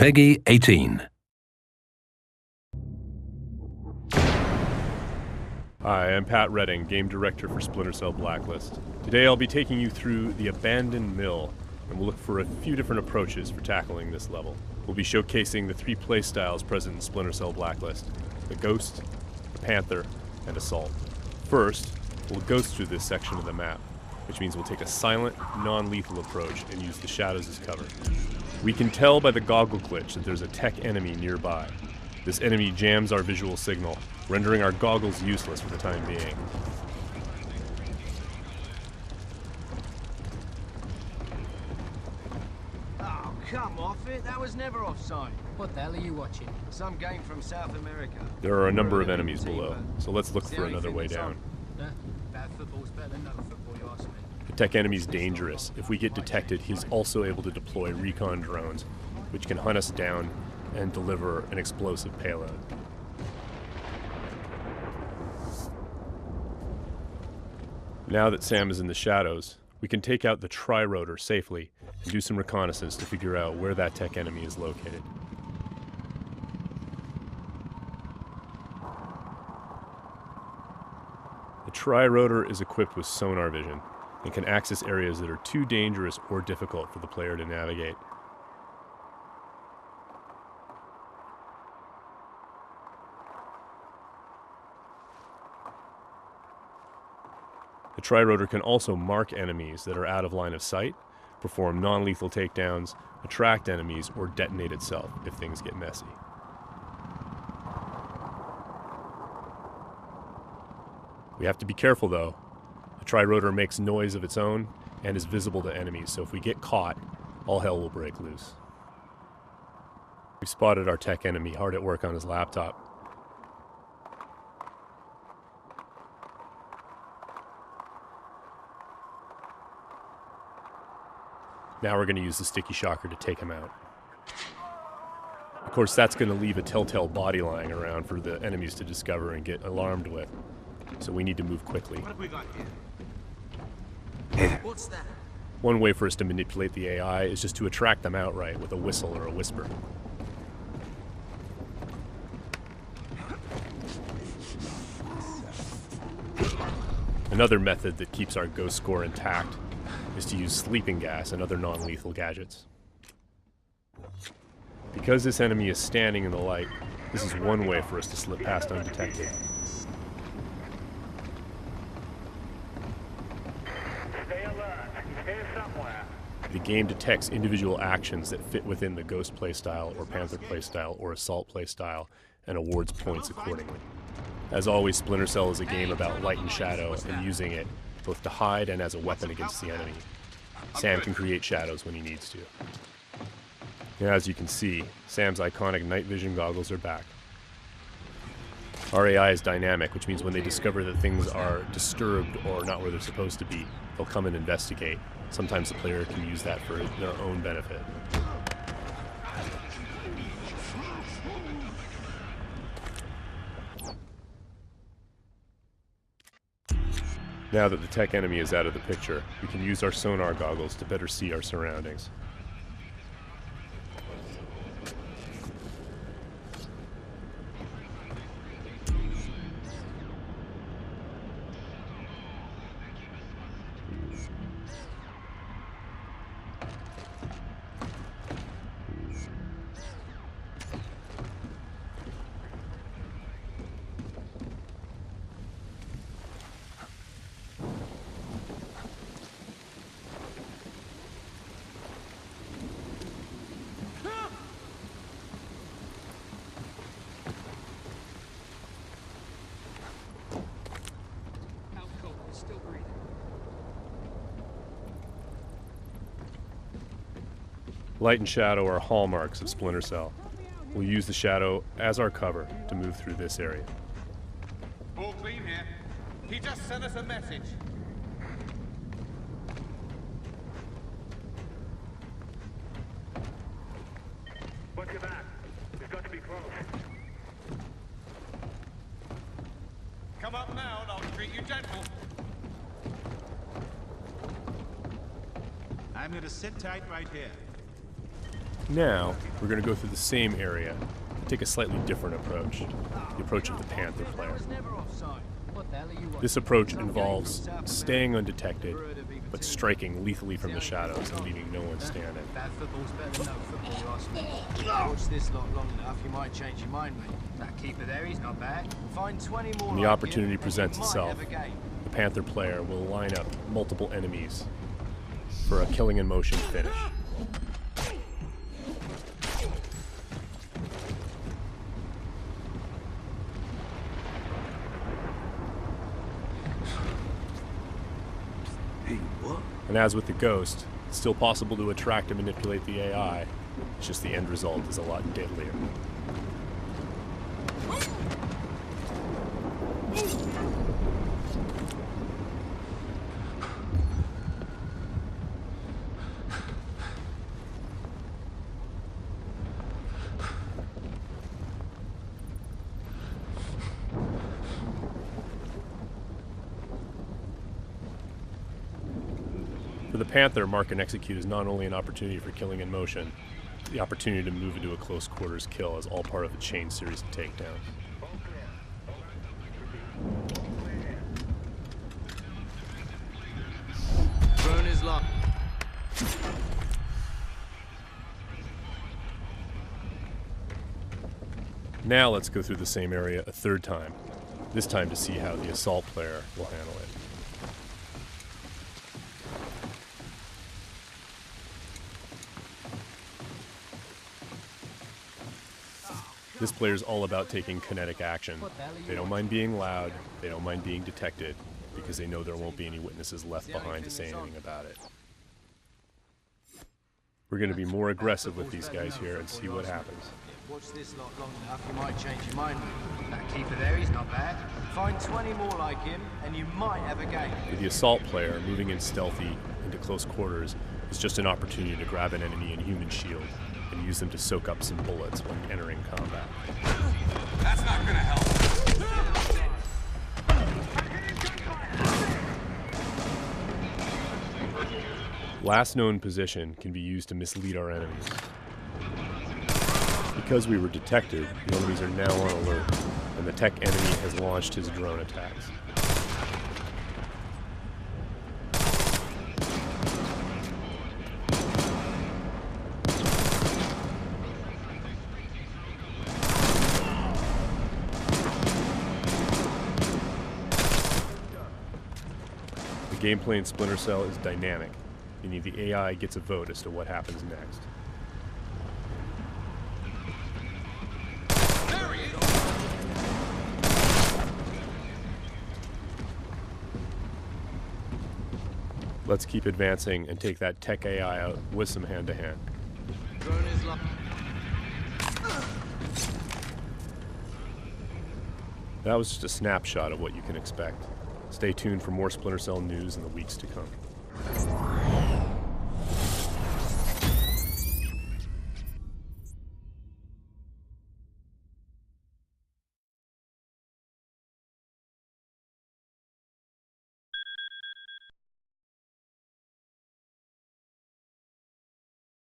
Peggy 18. Hi, I'm Pat Redding, Game Director for Splinter Cell Blacklist. Today I'll be taking you through the Abandoned Mill, and we'll look for a few different approaches for tackling this level. We'll be showcasing the three playstyles present in Splinter Cell Blacklist: the Ghost, the Panther, and Assault. First, we'll ghost through this section of the map, which means we'll take a silent, non-lethal approach and use the shadows as cover. We can tell by the goggle glitch that there's a tech enemy nearby. This enemy jams our visual signal, rendering our goggles useless for the time being. Oh, come off it. That was never offside. What the hell are you watching? Some game from South America. There are a number of enemies below, so let's look for another way down. Bad football's better than no football, you ask me. The tech enemy's dangerous. If we get detected, he's also able to deploy recon drones, which can hunt us down and deliver an explosive payload. Now that Sam is in the shadows, we can take out the tri-rotor safely and do some reconnaissance to figure out where that tech enemy is located. The tri-rotor is equipped with sonar vision and can access areas that are too dangerous or difficult for the player to navigate. The tri-rotor can also mark enemies that are out of line of sight, perform non-lethal takedowns, attract enemies, or detonate itself if things get messy. We have to be careful though. The tri-rotor makes noise of its own and is visible to enemies, so if we get caught, all hell will break loose. We spotted our tech enemy hard at work on his laptop. Now we're going to use the sticky shocker to take him out. Of course, that's going to leave a telltale body lying around for the enemies to discover and get alarmed with. So we need to move quickly. What have we got here? What's that? One way for us to manipulate the AI is just to attract them outright with a whistle or a whisper. Another method that keeps our ghost score intact is to use sleeping gas and other non-lethal gadgets. Because this enemy is standing in the light, this is one way for us to slip past undetected. Stay alert. He's here somewhere. The game detects individual actions that fit within the Ghost playstyle or Panther playstyle or Assault playstyle and awards points accordingly. As always, Splinter Cell is a game about light and shadow and using it both to hide and as a weapon against the enemy. Sam can create shadows when he needs to. Now, as you can see, Sam's iconic night vision goggles are back. Our AI is dynamic, which means when they discover that things are disturbed or not where they're supposed to be, they'll come and investigate. Sometimes the player can use that for their own benefit. Now that the tech enemy is out of the picture, we can use our sonar goggles to better see our surroundings. Light and shadow are hallmarks of Splinter Cell. We'll use the shadow as our cover to move through this area. All clean here. He just sent us a message. Watch your back. We've got to be close. Come up now and I'll treat you gentle. I'm gonna sit tight right here. Now, we're going to go through the same area, but take a slightly different approach, the approach of the Panther player. What the hell are you watching? This approach involves staying undetected, but striking lethally from the shadows and leaving no one standing. Bad football's better than no football, you ask me. Watch this lot long enough, you might change your mind, mate. That keeper there, he's not bad. Find 20 more When the like opportunity him, presents you might itself, have a game. the Panther player will line up multiple enemies for a killing in motion finish. And as with the Ghost, it's still possible to attract and manipulate the AI. It's just the end result is a lot deadlier. For the Panther, mark and execute is not only an opportunity for killing in motion, the opportunity to move into a close quarters kill is all part of a chain series of takedowns. Drone is locked. Now let's go through the same area a third time, this time to see how the assault player will handle it. This player is all about taking kinetic action. They don't mind being loud, they don't mind being detected, because they know there won't be any witnesses left behind to say anything about it. We're going to be more aggressive with these guys here and see what happens. Watch this lot long enough, you might change your mind, mate. That keeper there, he's not bad. Find 20 more like him, and you might have a game. For the assault player, moving in stealthy into close quarters is just an opportunity to grab an enemy in human shield and use them to soak up some bullets when entering combat. That's not gonna help. Last known position can be used to mislead our enemies. Because we were detected, the enemies are now on alert, and the tech enemy has launched his drone attacks. The gameplay in Splinter Cell is dynamic, meaning the AI gets a vote as to what happens next. Let's keep advancing and take that tech AI out with some hand-to-hand. Drone is locked. That was just a snapshot of what you can expect. Stay tuned for more Splinter Cell news in the weeks to come.